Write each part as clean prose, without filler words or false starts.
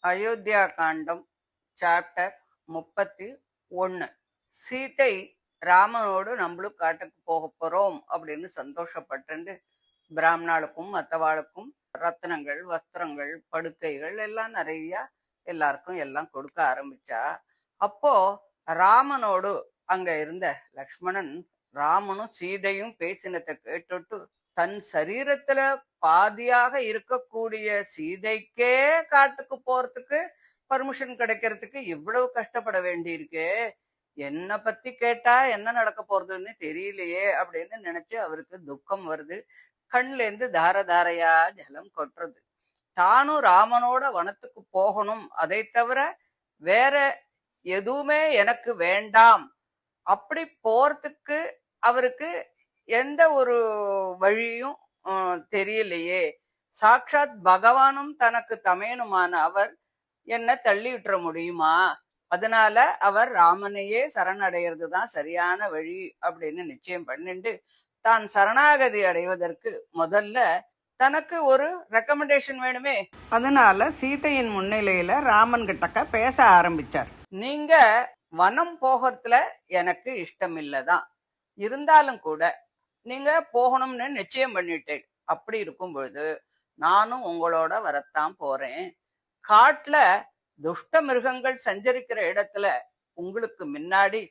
அயோத்தியா காண்டம் chapter 31. Sita ராமனோடு நம்மளும் காட்டுக்கு போக போறோம் அப்படின்னு சந்தோஷப்பட்டு பிராமணாளுக்கும் மற்றவாளுக்கும் ரத்னங்கள் வஸ்திரங்கள் படுக்கைகள் எல்லாம் நிறைய எல்லாருக்கும் எல்லாம் கொடுக்க ஆரம்பிச்சா. அப்போ ராமனோடு அங்க இருந்த லக்ஷ்மணன் ராமனும் சீதையும் பேசினதை கேட்டுட்டு தன் சரீரத்துல பாதியாக இருக்கக்கூடிய சீதைக்கே காட்டுக்கு போறதுக்கு பர்மிஷன் கிடைக்கிறதுக்கு இவ்வளவு கஷ்டப்பட வேண்டி இருக்கு, என்ன பத்தி கேட்டா என்ன நடக்க போறதுன்னு தெரியலையே அப்படின்னு நினைச்சு அவருக்கு துக்கம் வருது. கண்ல இருந்து தார தாரையா ஜலம் கொட்டுறது. தானும் ராமனோட வனத்துக்கு போகணும், அதை தவிர வேற எதுவுமே எனக்கு வேண்டாம், அப்படி போறதுக்கு அவருக்கு எந்த ஒரு வழியும் தெரியலையே. சாட்சாத் பகவானும் தனக்கு தமையனுமான அவர் என்ன தள்ளி விட்டுற முடியுமா? அதனால அவர் ராமனையே சரணடைகிறது தான் சரியான வழி அப்படின்னு நிச்சயம் பண்ணிட்டு தான் சரணாகதி அடைவதற்கு முதல்ல தனக்கு ஒரு ரெக்கமெண்டேஷன் வேணுமே. அதனால சீதையின் முன்னிலையில ராமன் கிட்டக்க பேச ஆரம்பிச்சார். நீங்க வனம் போகிறதுல எனக்கு இஷ்டம் இல்லதான், இருந்தாலும் கூட நீங்க போகணும்னு நிச்சயம் பண்ணிட்டேன். அப்படி இருக்கும் பொழுது நானும் உங்களோட வரத்தான் போறேன். காட்டுல துஷ்ட மிருகங்கள் சஞ்சரிக்கிற இடத்துல உங்களுக்கு முன்னாடி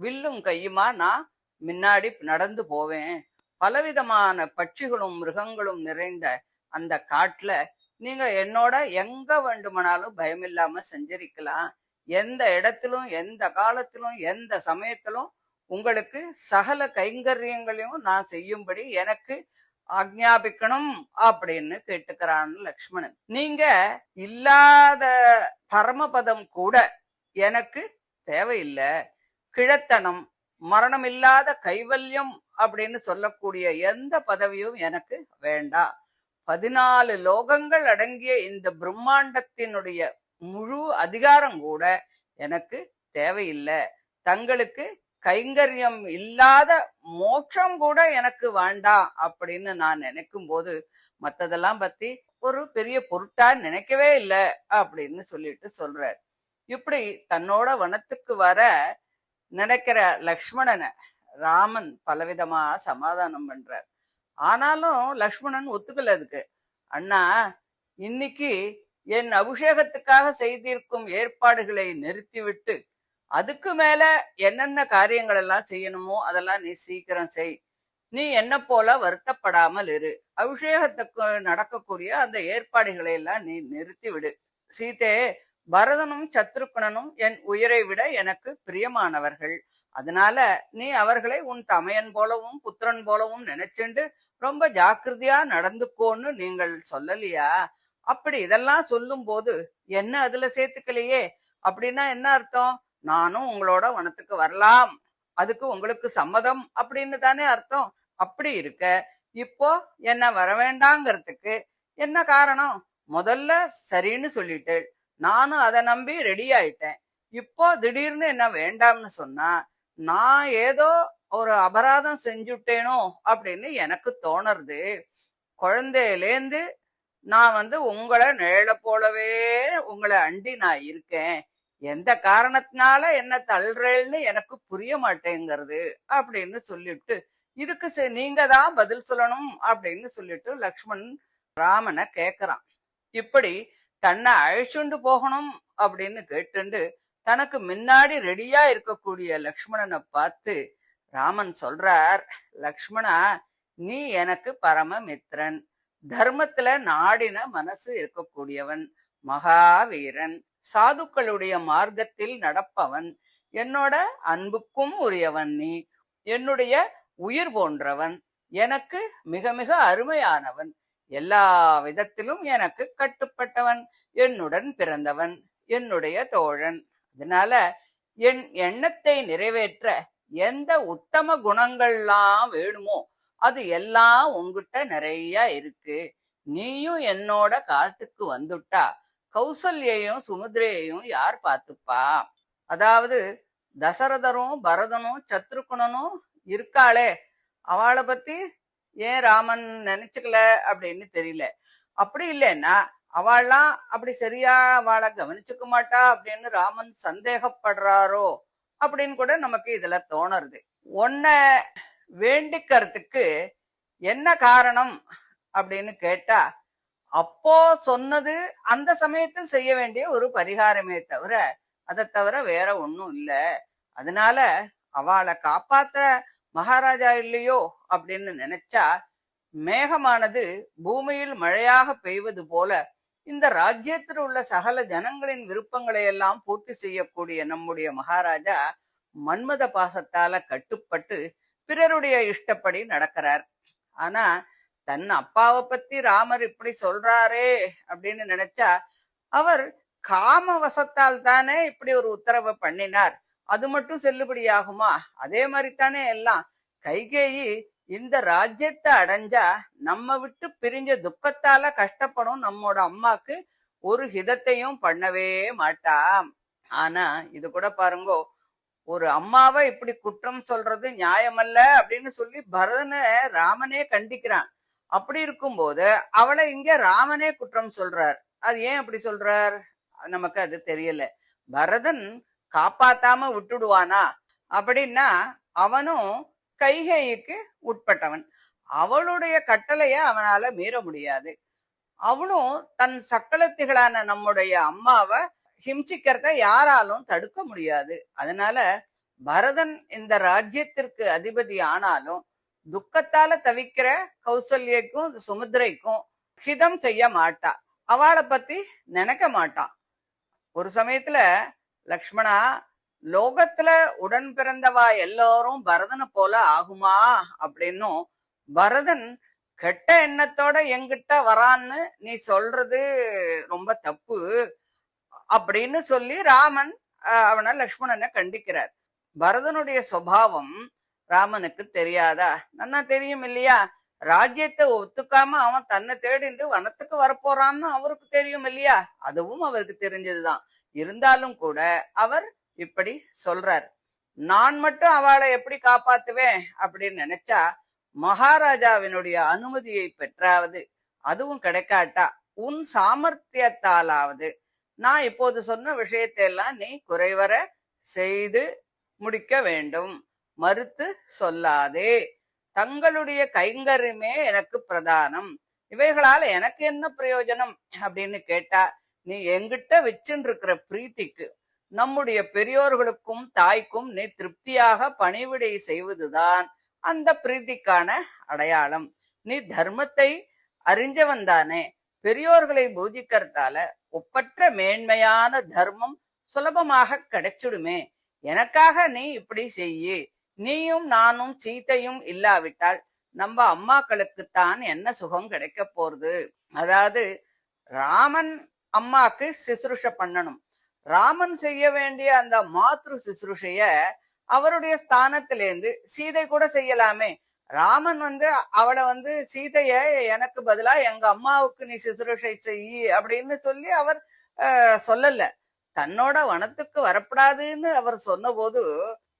வில்லும் கையுமா நான் முன்னாடி நடந்து போவேன். பலவிதமான பட்சிகளும் மிருகங்களும் நிறைந்த அந்த காட்டுல நீங்க என்னோட எங்க வேண்டுமானாலும் பயமில்லாம சஞ்சரிக்கலாம். எந்த இடத்திலும் எந்த காலத்திலும் எந்த சமயத்திலும் உங்களுக்கு சகல கைங்கரியங்களையும் நான் செய்யும்படி எனக்கு ஆக்ஞாபிக்கணும் அப்படின்னு கேட்டுக்கிறான் லக்ஷ்மணன். நீங்க இல்லாத பரமபதம் கூட எனக்கு தேவையில்லை. கிழத்தனம், மரணம் இல்லாத கைவல்யம் அப்படின்னு சொல்லக்கூடிய எந்த பதவியும் எனக்கு வேண்டாம். 14 லோகங்கள் அடங்கிய இந்த பிரம்மாண்டத்தினுடைய முழு அதிகாரம் கூட எனக்கு தேவையில்லை. தங்களுக்கு கைங்கரியம் இல்லாத மோட்சம் கூட எனக்கு வேண்டாம் அப்படின்னு நான் நினைக்கும் போது மத்ததெல்லாம் பத்தி ஒரு பெரிய பொருட்டா நினைக்கவே இல்லை அப்படின்னு சொல்லிட்டு சொல்றார். இப்படி தன்னோட வனத்துக்கு வர நினைக்கிற லக்ஷ்மணனை ராமன் பலவிதமா சமாதானம் பண்றார். ஆனாலும் லக்ஷ்மணன் ஒத்துக்கல அதுக்கு. அண்ணா, இன்னைக்கு என் அபிஷேகத்துக்காக செய்திருக்கும் ஏற்பாடுகளை நிறுத்திவிட்டு அதுக்கு மேல என்னென்ன காரியங்கள் எல்லாம் செய்யணுமோ அதெல்லாம் நீ சீக்கிரம் செய். நீ என்ன போல வருத்தப்படாமல் இரு. அபிஷேகத்துக்கு நடக்கக்கூடிய அந்த ஏற்பாடுகளை எல்லாம் நீ நிறுத்தி விடு. சீதே, பரதனும் சத்ருக்னனும் என் உயிரை விட எனக்கு பிரியமானவர்கள். அதனால நீ அவர்களை உன் தமையன் போலவும் புத்திரன் போலவும் நினைச்சுண்டு ரொம்ப ஜாக்கிரதையா நடந்துக்கோன்னு நீங்கள் சொல்லலையா? அப்படி இதெல்லாம் சொல்லும் போது என்ன அதுல சேர்த்துக்கலையே அப்படின்னா என்ன அர்த்தம்? நானும் உங்களோட வனத்துக்கு வரலாம், அதுக்கு உங்களுக்கு சம்மதம் அப்படின்னு தானே அர்த்தம். அப்படி இருக்க இப்போ என்ன வர வேண்டாங்கிறதுக்கு என்ன காரணம்? முதல்ல சரின்னு சொல்லிட்டு நானும் அதை நம்பி ரெடி ஆயிட்டேன். இப்போ திடீர்னு என்ன வேண்டாம்னு சொன்னா நான் ஏதோ ஒரு அபராதம் செஞ்சுட்டேனோ அப்படின்னு எனக்கு தோணுறது. குழந்தையிலேந்து நான் உங்களை நிழல போலவே உங்களை அண்டி நான் இருக்கேன். எந்த காரணத்தினால என்ன தள்ளுறேன்னு எனக்கு புரிய மாட்டேங்கிறது அப்படின்னு சொல்லிட்டு இதுக்கு நீங்க தான் பதில் சொல்லணும் அப்படின்னு சொல்லிட்டு லக்ஷ்மணன் ராமனை கேக்குறான். இப்படி தன்னை அழைச்சுண்டு போகணும் அப்படின்னு கேட்டுண்டு தனக்கு முன்னாடி ரெடியா இருக்கக்கூடிய லக்ஷ்மணனை பார்த்து ராமன் சொல்றார், லக்ஷ்மணா, நீ எனக்கு பரமமித்ரன், தர்மத்துல நாடின மனசு இருக்கக்கூடியவன், மகாவீரன், சாதுக்களுடைய மார்க்கத்தில் நடப்பவன், என்னோட அன்புக்கும் உரியவன். நீ என்னுடைய உயிர் போன்றவன், எனக்கு மிக மிக அருமையானவன், எல்லா விதத்திலும் எனக்கு கட்டுப்பட்டவன், என்னுடன் பிறந்தவன், என்னுடைய தோழன். அதனால என் எண்ணத்தை நிறைவேற்ற எந்த உத்தம குணங்கள்லாம் வேணுமோ அது எல்லாம் உங்ககிட்ட நிறைய இருக்கு. நீயும் என்னோட காட்டுக்கு வந்துட்டா கௌசல்யையும் சுமுதிரையையும் யார் பார்த்துப்பா? அதாவது தசரதரும் பரதனும் சத்ருகுணனும் இருக்காளே, அவளை பத்தி ஏன் ராமன் நினைச்சுக்கல அப்படின்னு தெரியல. அப்படி இல்லைன்னா அவள்லாம் அப்படி சரியா அவளை கவனிச்சுக்க மாட்டா அப்படின்னு ராமன் சந்தேகப்படுறாரோ அப்படின்னு கூட நமக்கு இதுல தோணுறது. உன்னை வேண்டிக்கிறதுக்கு என்ன காரணம் அப்படின்னு கேட்டா, அப்போ சொன்னது அந்த சமயத்தில் செய்ய வேண்டிய ஒரு பரிகாரமே தவிர அதை தவிர வேற ஒண்ணும் இல்ல. அதனால அவளை காப்பாத்த மகாராஜா இல்லையோ அப்படின்னு நினைச்சா, மேகமானது பூமியில் மழையாக பெய்வது போல இந்த ராஜ்யத்தில் உள்ள சகல ஜனங்களின் விருப்பங்களை எல்லாம் பூர்த்தி செய்யக்கூடிய நம்முடைய மகாராஜா மன்மத பாசத்தால கட்டுப்பட்டு பிறருடைய இஷ்டப்படி நடக்கிறார். ஆனா தன் அப்பாவை பத்தி ராமர் இப்படி சொல்றாரே அப்படின்னு நினைச்சா, அவர் காம வசத்தால் தானே இப்படி ஒரு உத்தரவை பண்ணினார், அது மட்டும் செல்லுபடியாகுமா? அதே மாதிரி தானே எல்லாம். கைகேயி இந்த ராஜ்யத்தை அடைஞ்சா நம்ம விட்டு பிரிஞ்ச துக்கத்தால கஷ்டப்படும் நம்மோட அம்மாக்கு ஒரு ஹிதத்தையும் பண்ணவே மாட்டா. ஆனா இது கூட பாருங்கோ, ஒரு அம்மாவை இப்படி குற்றம் சொல்றது நியாயமல்ல அப்படின்னு சொல்லி பரதனை ராமனே கண்டிக்கிறான். அப்படி இருக்கும்போது அவளை இங்க ராமனே குற்றம் சொல்றார். அது ஏன் அப்படி சொல்றார் நமக்கு அது தெரியல. பரதன் காப்பாத்தாம விட்டுடுவானா அப்படின்னா அவனும் கைகேயிக்கு உட்பட்டவன். அவளுடைய கட்டளைய அவனால மீற முடியாது. அவனும் தன் சக்களத்திகளான நம்முடைய அம்மாவை ஹிம்சிக்கிறத யாராலும் தடுக்க முடியாது. அதனால பரதன் இந்த ராஜ்யத்திற்கு அதிபதி ஆனாலும் துக்கத்தால தவிக்கிற கௌசல்யக்கும் சுமித்ரைக்கும் ஹிதம் செய்ய மாட்டா, அவளை பத்தி நினைக்க மாட்டான். ஒரு சமயத்துல லக்ஷ்மணா, லோகத்துல உடன் பிறந்தவா எல்லாரும் பரதனை போல ஆகுமா அப்படின்னும், பரதன் கெட்ட எண்ணத்தோட என்கிட்ட வரான்னு நீ சொல்றது ரொம்ப தப்பு அப்படின்னு சொல்லி ராமன் அவனை லக்ஷ்மணனை கண்டிக்கிறார். பரதனுடைய சுபாவம் ராமனுக்கு தெரியாதா? நன்னா தெரியும் இல்லையா? ராஜ்யத்தை ஒத்துக்காம அவன் தன்னை தேடிண்டு வனத்துக்கு வரப்போறான்னு அவருக்கு தெரியும் இல்லையா? அதுவும் அவருக்கு தெரிஞ்சதுதான். இருந்தாலும் கூட அவர் இப்படி சொல்றார். நான் மட்டும் அவளை எப்படி காப்பாத்துவேன் அப்படின்னு நினைச்சா, மகாராஜாவினுடைய அனுமதியை பெற்றாவது, அதுவும் கிடைக்காட்டா உன் சாமர்த்தியத்தாலாவது நான் இப்போது சொன்ன விஷயத்தை எல்லாம் நீ குறைவர செய்து முடிக்க வேண்டும். மறுத்து சொல்லாதே. தங்களுடைய கைங்கரியமே எனக்கு பிரதானம். இவைகளால எனக்கு என்ன பிரயோஜனம் அப்படின்னு கேட்டா, நீ எங்கிட்ட வச்சுட்டு இருக்கிற பிரீத்திக்கு, நம்முடைய பெரியோர்களுக்கும் தாய்க்கும் நீ திருப்தியாக பணிவிடை செய்வதுதான் அந்த பிரீத்திக்கான அடையாளம். நீ தர்மத்தை அறிஞ்சவன் தானே. பெரியோர்களை பூஜிக்கிறதால ஒப்பற்ற மேன்மையான தர்மம் சுலபமாக கிடைச்சிடுமே. எனக்காக நீ இப்படி செய்யு. நீயும் நானும் சீத்தையும் இல்லாவிட்டால் நம்ம அம்மாக்களுக்குத்தான் என்ன சுகம் கிடைக்க போறது? அதாவது ராமன் அம்மாக்கு சிசுருஷ பண்ணணும். ராமன் செய்ய வேண்டிய அந்த மாத்ரு சிசுருஷைய அவருடைய ஸ்தானத்திலேருந்து சீதை கூட செய்யலாமே. ராமன் அவளை சீதைய எனக்கு பதிலா எங்க அம்மாவுக்கு நீ சிசுருஷை செய்யி அப்படின்னு சொல்லி அவர் சொல்லல. தன்னோட வனத்துக்கு வரப்படாதுன்னு அவர் சொன்ன போது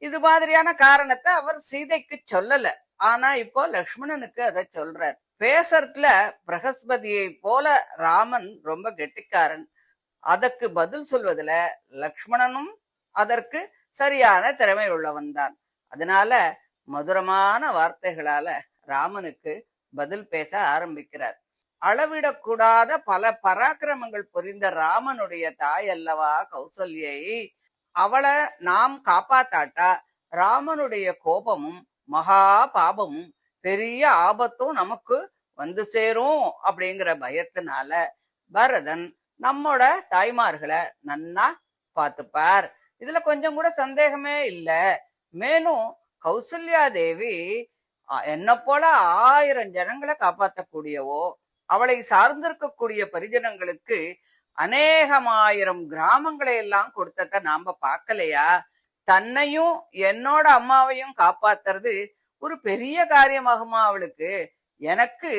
இது மாதிரியான காரணத்தை அவர் சீதைக்கு சொல்லல. ஆனா இப்போ லக்ஷ்மணனுக்கு அதை சொல்றார். பேசறதுல பிரகஸ்பதியை போல ராமன் ரொம்ப கெட்டிக்காரன். அதற்கு பதில் சொல்வதுல லக்ஷ்மணனும் அதற்கு சரியான திறமை உள்ளவன் தான். அதனால மதுரமான வார்த்தைகளால ராமனுக்கு பதில் பேச ஆரம்பிக்கிறார். அளவிடக்கூடாத பல பராக்கிரமங்கள் புரிந்த ராமனுடைய தாய் அல்லவா கௌசல்யை. அவளை நாம் காப்பாத்தாட்டா ராமனுடைய கோபமும் மகா பாபமும் பெரிய ஆபத்தும் நமக்கு சேரும் அப்படிங்கிற பயத்தினால பரதன் நம்மோட தாய்மார்களை நன்னா பார்த்துப்பார். இதுல கொஞ்சம் கூட சந்தேகமே இல்ல. மேலும் கௌசல்யா தேவி என்ன போல 1000 ஜனங்களை காப்பாற்றக்கூடியவோ, அவளை சார்ந்திருக்கக்கூடிய பரிஜனங்களுக்கு அநேகமாயிரம் கிராமங்களை எல்லாம் கொடுத்தத நாம பார்க்கலையா? தன்னையும் என்னோட அம்மாவையும் காப்பாத்துறது ஒரு பெரிய காரியமாகுமா அவளுக்கு? எனக்கு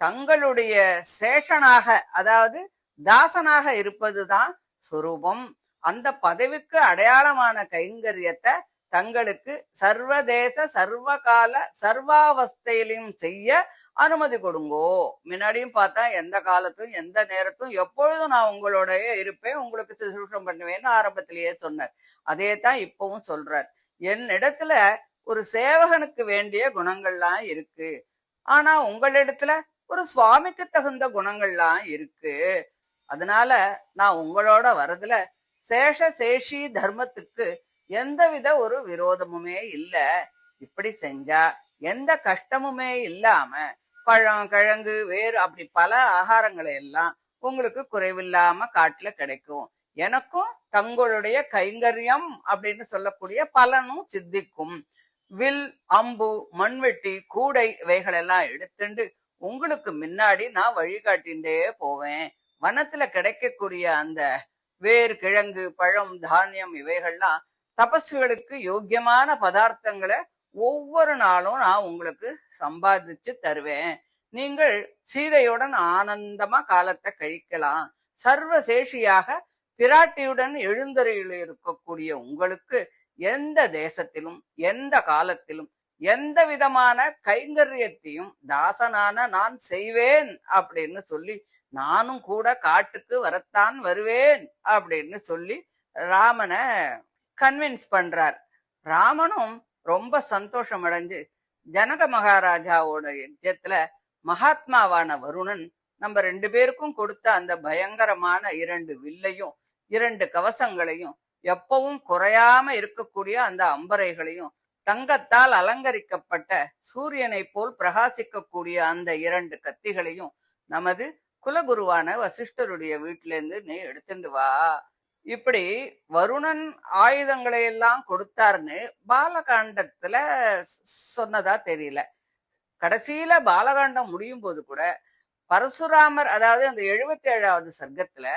தங்களுடைய சேஷனாக, அதாவது தாசனாக இருப்பதுதான் சுரூபம். அந்த பதவிக்கு அடையாளமான கைங்கரியத்தை தங்களுக்கு சர்வதேச சர்வகால சர்வாவஸ்தையிலும் செய்ய அனுமதி கொடுங்கோ. முன்னாடியும் பார்த்தா எந்த காலத்தும் எந்த நேரத்தும் எப்பொழுதும் நான் உங்களோடயே இருப்பேன், உங்களுக்கு சுசுரூஷம் பண்ணுவேன்னு ஆரம்பத்திலேயே சொன்னார். அதே தான் இப்பவும் சொல்றார். என்னிடத்துல ஒரு சேவகனுக்கு வேண்டிய குணங்கள்லாம் இருக்கு, ஆனா உங்களிடத்துல ஒரு சுவாமிக்கு தகுந்த குணங்கள்லாம் இருக்கு. அதனால நான் உங்களோட வரதுல சேஷ சேஷி தர்மத்துக்கு எந்தவித ஒரு விரோதமுமே இல்ல. இப்படி செஞ்சா எந்த கஷ்டமுமே இல்லாம பழம் கிழங்கு வேறு அப்படி பல ஆகாரங்களை எல்லாம் உங்களுக்கு குறைவில்லாம காட்டுல கிடைக்கும். எனக்கும் தங்களுடைய கைங்கரியம் அப்படின்னு சொல்லக்கூடிய பலனும் சித்திக்கும். வில், அம்பு, மண்வெட்டி, கூடை இவைகளெல்லாம் எடுத்துண்டு உங்களுக்கு முன்னாடி நான் வழிகாட்டிண்டே போவேன். வனத்துல கிடைக்கக்கூடிய அந்த வேர், கிழங்கு, பழம், தானியம் இவைகள்லாம் தபஸ்விகளுக்கு யோக்கியமான பதார்த்தங்களை ஒவ்வொரு நாளும் நான் உங்களுக்கு சம்பாதிச்சு தருவேன். நீங்கள் சீதையுடன் ஆனந்தமா காலத்தை கழிக்கலாம். சர்வசேஷியாக பிராட்டியுடன் எழுந்தருளில் இருக்கக்கூடிய உங்களுக்கு எந்த தேசத்திலும் எந்த காலத்திலும் எந்த விதமான கைங்கரியத்தையும் தாசனான நான் செய்வேன் அப்படின்னு சொல்லி, நானும் கூட காட்டுக்கு வரத்தான் வருவேன் அப்படின்னு சொல்லி ராமனை கன்வின்ஸ் பண்றார். ராமனும் ரொம்ப சந்தோஷம் அடைஞ்சு ஜனக மகாராஜாவோட யஜ்யத்துல மகாத்மாவான வருணன் நம்ம 2 பேருக்கும் கொடுத்த அந்த பயங்கரமான 2 வில்லையும் 2 கவசங்களையும் எப்பவும் குறையாம இருக்கக்கூடிய அந்த அம்பரைகளையும் தங்கத்தால் அலங்கரிக்கப்பட்ட சூரியனை போல் பிரகாசிக்கக்கூடிய அந்த 2 கத்திகளையும் நமது குலகுருவான வசிஷ்டருடைய வீட்டில இருந்து நீ எடுத்துட்டு வா. இப்படி வருணன் ஆயுதங்களை எல்லாம் கொடுத்தாருன்னு பாலகாண்டத்துல சொன்னதா தெரியல. கடைசியில பாலகாண்டம் முடியும் போது கூட பரசுராமர், அதாவது அந்த 77வது சர்க்கத்துல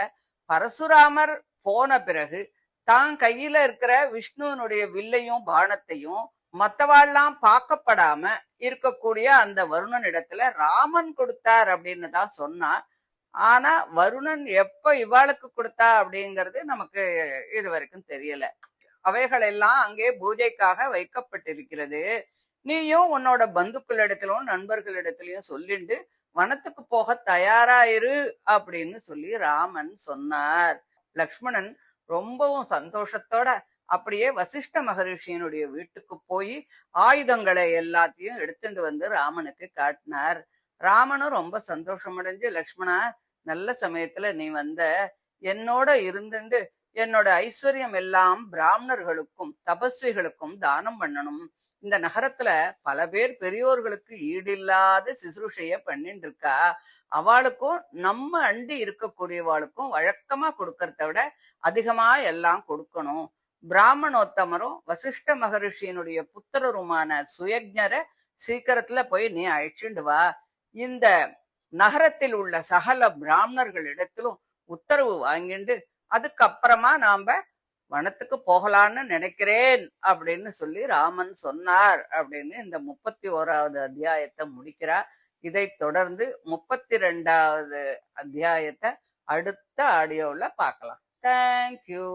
பரசுராமர் போன பிறகு தான் கையில இருக்கிற விஷ்ணுவனுடைய வில்லையும் பானத்தையும் மத்தவாள்லாம் பார்க்கப்படாம இருக்கக்கூடிய அந்த வருணன் இடத்துல ராமன் கொடுத்தார் அப்படின்னு தான் சொன்னா. ஆனா வருணன் எப்ப இவாளுக்கு கொடுத்தா அப்படிங்கிறது நமக்கு இது வரைக்கும் தெரியல. அவைகள் எல்லாம் அங்கே பூஜைக்காக வைக்கப்பட்டிருக்கிறது. நீயும் உன்னோட பந்துக்களிடத்திலும் நண்பர்களிடத்திலையும் சொல்லிண்டு வனத்துக்கு போக தயாராயிரு அப்படின்னு சொல்லி ராமன் சொன்னார். லக்ஷ்மணன் ரொம்பவும் சந்தோஷத்தோட அப்படியே வசிஷ்ட மகரிஷியினுடைய வீட்டுக்கு போய் ஆயுதங்களை எல்லாத்தையும் எடுத்துட்டு வந்து ராமனுக்கு காட்டினார். ராமனும் ரொம்ப சந்தோஷம் அடைஞ்சு, லக்ஷ்மணா, நல்ல சமயத்துல நீ வந்த. என்னோட இருந்துண்டு என்னோட ஐஸ்வர்யம் எல்லாம் பிராமணர்களுக்கும் தபஸ்விகளுக்கும் தானம் பண்ணணும். இந்த நகரத்துல பல பேர் பெரியோர்களுக்கு ஈடில்லாத சிசுருஷைய பண்ணிட்டு இருக்கா. அவளுக்கும் நம்ம அண்டி இருக்கக்கூடியவாளுக்கும் வழக்கமா கொடுக்கறத விட அதிகமா எல்லாம் கொடுக்கணும். பிராமணோத்தமரும் வசிஷ்ட மகரிஷியினுடைய புத்திரருமான சுயஜ்ஞரை சீக்கிரத்துல போய் நீ அழைச்சிண்டு வா. இந்த நகரத்தில் உள்ள சகல பிராமணர்களிடத்திலும் உத்தரவு வாங்கிண்டு அதுக்கப்புறமா நாம வனத்துக்கு போகலான்னு நினைக்கிறேன் அப்படின்னு சொல்லி ராமன் சொன்னார் அப்படின்னு இந்த 31வது அத்தியாயத்தை முடிக்கிறார். இதை தொடர்ந்து 32வது அத்தியாயத்தை அடுத்த ஆடியோல பார்க்கலாம். தேங்க்யூ.